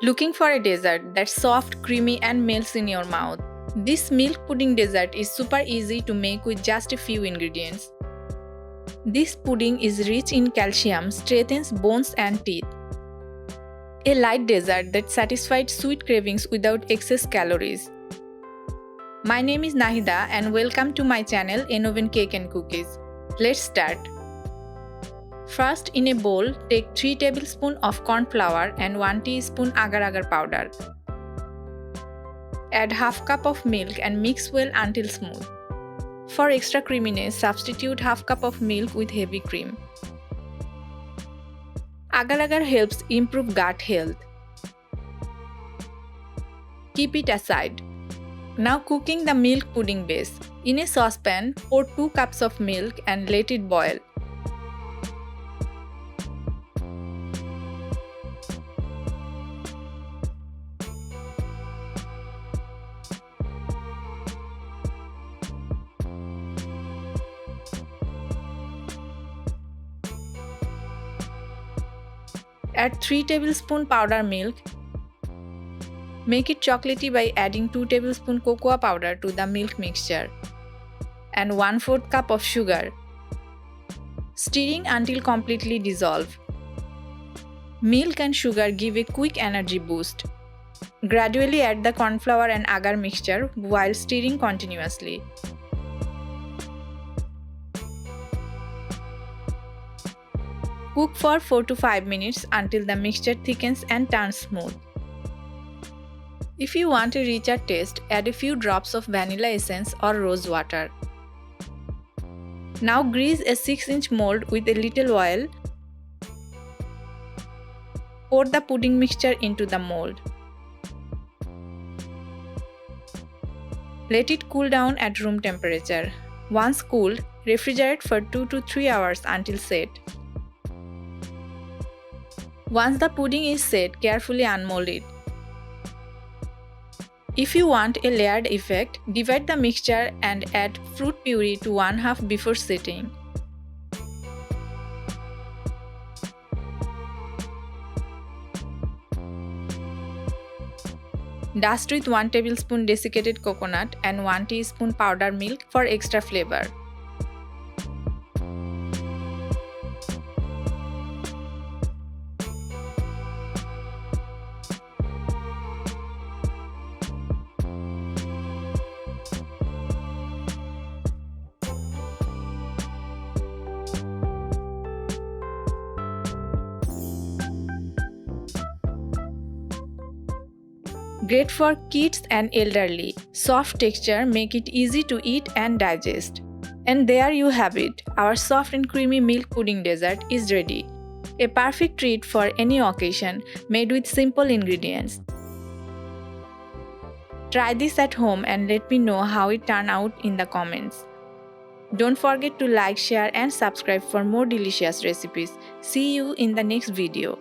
Looking for a dessert that's soft, creamy, and melts in your mouth? This milk pudding dessert is super easy to make with just a few ingredients. This pudding is rich in calcium, strengthens bones and teeth. A light dessert that satisfies sweet cravings without excess calories. My name is Nahida and welcome to my channel Oven Cake and Cookies. Let's start. First, in a bowl, take 3 tablespoons of corn flour and 1 teaspoon agar powder. Add half cup of milk and mix well until smooth. For extra creaminess, substitute half cup of milk with heavy cream. Agar helps improve gut health. Keep it aside. Now cooking the milk pudding base. In a saucepan, pour 2 cups of milk and let it boil. Add 3 tablespoons powder milk. Make it chocolatey by adding 2 tablespoons cocoa powder to the milk mixture and 1/4 cup of sugar. Stirring until completely dissolved. Milk and sugar give a quick energy boost. Gradually add the corn flour and agar mixture while stirring continuously. Cook for 4 to 5 minutes until the mixture thickens and turns smooth. If you want a richer taste, add a few drops of vanilla essence or rose water. Now grease a 6-inch mold with a little oil. Pour the pudding mixture into the mold. Let it cool down at room temperature. Once cooled, refrigerate for 2 to 3 hours until set. Once the pudding is set, carefully unmold it. If you want a layered effect, divide the mixture and add fruit puree to 1/2 before setting. Dust with 1 tablespoon desiccated coconut and 1 teaspoon powdered milk for extra flavor. Great for kids and elderly. Soft texture make it easy to eat and digest. And there you have it. Our soft and creamy milk pudding dessert is ready. A perfect treat for any occasion, made with simple ingredients. Try this at home and let me know how it turned out in the comments. Don't forget to like, share and subscribe for more delicious recipes. See you in the next video.